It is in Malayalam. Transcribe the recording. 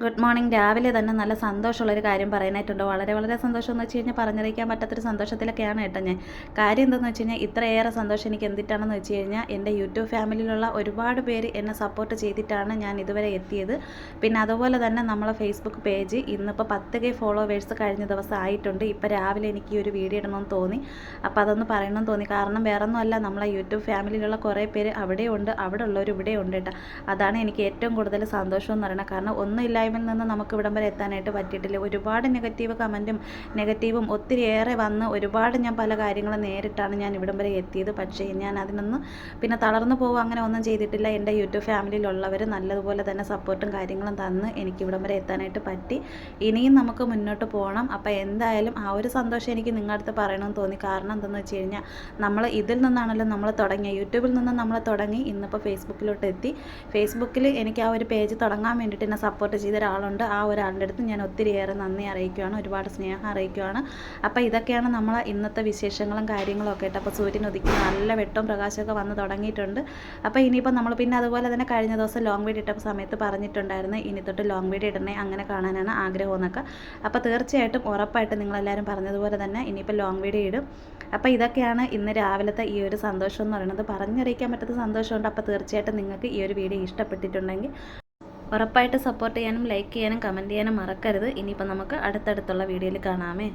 Good morning. രാവിലെ തന്നെ നല്ല സന്തോഷമുള്ളൊരു കാര്യം പറയാനായിട്ടുണ്ട്. വളരെ വളരെ സന്തോഷം എന്ന് വെച്ച് കഴിഞ്ഞാൽ പറഞ്ഞറിയിക്കാൻ പറ്റാത്തൊരു സന്തോഷത്തിലൊക്കെയാണ് കേട്ടോ ഞാൻ. കാര്യം എന്താണെന്ന് വെച്ച് കഴിഞ്ഞാൽ ഇത്രയേറെ സന്തോഷം എനിക്ക് എന്തിട്ടാണെന്ന് വെച്ച് കഴിഞ്ഞാൽ എൻ്റെ യൂട്യൂബ് ഫാമിലിയിലുള്ള ഒരുപാട് പേര് എന്നെ സപ്പോർട്ട് ചെയ്തിട്ടാണ് ഞാൻ ഇതുവരെ എത്തിയത്. പിന്നെ അതുപോലെ തന്നെ നമ്മളെ ഫേസ്ബുക്ക് പേജ് ഇന്നിപ്പോൾ 10K ഫോളോവേഴ്സ് കഴിഞ്ഞ ദിവസം ആയിട്ടുണ്ട്. ഇപ്പോൾ രാവിലെ എനിക്ക് ഈ ഒരു വീഡിയോ ഇടണമെന്ന് തോന്നി. അപ്പോൾ അതൊന്ന് പറയണമെന്ന് തോന്നി. കാരണം വേറെ ഒന്നുമല്ല, നമ്മളെ യൂട്യൂബ് ഫാമിലിയിലുള്ള കുറേ പേര് അവിടെയുണ്ട്, അവിടെ ഉള്ളവർ ഇവിടെ ഉണ്ട് കേട്ടോ. അതാണ് എനിക്ക് ഏറ്റവും കൂടുതൽ സന്തോഷം എന്ന് പറയുന്നത്. കാരണം ഒന്നുമില്ലായ്മ നിന്ന് നമുക്ക് ഇവിടം വരെ എത്താനായിട്ട് പറ്റിയിട്ടില്ല. ഒരുപാട് നെഗറ്റീവ് കമൻറ്റും നെഗറ്റീവും ഒത്തിരിയേറെ വന്ന് ഒരുപാട് ഞാൻ പല കാര്യങ്ങളും നേരിട്ടാണ് ഞാൻ ഇവിടം വരെ എത്തിയത്. പക്ഷേ ഞാൻ അതിനൊന്നും പിന്നെ തളർന്നു പോകുക അങ്ങനെ ഒന്നും ചെയ്തിട്ടില്ല. എൻ്റെ യൂട്യൂബ് ഫാമിലിയിലുള്ളവർ നല്ലതുപോലെ തന്നെ സപ്പോർട്ടും കാര്യങ്ങളും തന്ന് എനിക്ക് ഇവിടം വരെ എത്താനായിട്ട് പറ്റി. ഇനിയും നമുക്ക് മുന്നോട്ട് പോകണം. അപ്പോൾ എന്തായാലും ആ ഒരു സന്തോഷം എനിക്ക് നിങ്ങളുടെ അടുത്ത് പറയണമെന്ന് തോന്നി. കാരണം എന്തെന്ന് വെച്ച് കഴിഞ്ഞാൽ നമ്മൾ ഇതിൽ നിന്നാണല്ലോ നമ്മൾ തുടങ്ങിയ, യൂട്യൂബിൽ നിന്ന് നമ്മൾ തുടങ്ങി ഇന്നിപ്പോൾ ഫേസ്ബുക്കിലോട്ട് എത്തി. ഫേസ്ബുക്കിൽ എനിക്ക് ആ ഒരു പേജ് തുടങ്ങാൻ വേണ്ടിയിട്ട് എന്നെ സപ്പോർട്ട് ചെയ്ത ഒരാളുണ്ട്. ആ ഒരാളുടെ അടുത്ത് ഞാൻ ഒത്തിരിയേറെ നന്ദി അറിയിക്കുകയാണ്, ഒരുപാട് സ്നേഹം അറിയിക്കുകയാണ്. അപ്പോൾ ഇതൊക്കെയാണ് നമ്മൾ ഇന്നത്തെ വിശേഷങ്ങളും കാര്യങ്ങളും ഒക്കെ ആയിട്ട്. അപ്പോൾ സൂര്യൻ ഉദിക്കുന്ന നല്ല വെട്ടവും പ്രകാശമൊക്കെ വന്ന് തുടങ്ങിയിട്ടുണ്ട്. അപ്പോൾ ഇനിയിപ്പോൾ നമ്മൾ പിന്നെ അതുപോലെ തന്നെ കഴിഞ്ഞ ദിവസം ലോങ് വീഡിയോ ഇട്ട സമയത്ത് പറഞ്ഞിട്ടുണ്ടായിരുന്നു ഇനി തൊട്ട് ലോങ് വീഡിയോ ഇടണേ, അങ്ങനെ കാണാനാണ് ആഗ്രഹം എന്നൊക്കെ. അപ്പോൾ തീർച്ചയായിട്ടും ഉറപ്പായിട്ട് നിങ്ങളെല്ലാവരും പറഞ്ഞതുപോലെ തന്നെ ഇനിയിപ്പോൾ ലോങ് വീഡിയോ ഇടും. അപ്പോൾ ഇതൊക്കെയാണ് ഇന്ന് രാവിലത്തെ ഈ ഒരു സന്തോഷം എന്ന് പറയുന്നത്. പറഞ്ഞറിയിക്കാൻ പറ്റാത്ത സന്തോഷമുണ്ട്. അപ്പോൾ തീർച്ചയായിട്ടും നിങ്ങൾക്ക് ഈ ഒരു വീഡിയോ ഇഷ്ടപ്പെട്ടിട്ടുണ്ടെങ്കിൽ ഉറപ്പായിട്ട് സപ്പോർട്ട് ചെയ്യാനും ലൈക്ക് ചെയ്യാനും കമൻറ്റ് ചെയ്യാനും മറക്കരുത്. ഇനിയിപ്പോൾ നമുക്ക് അടുത്തടുത്തുള്ള വീഡിയോയിൽ കാണാമേ.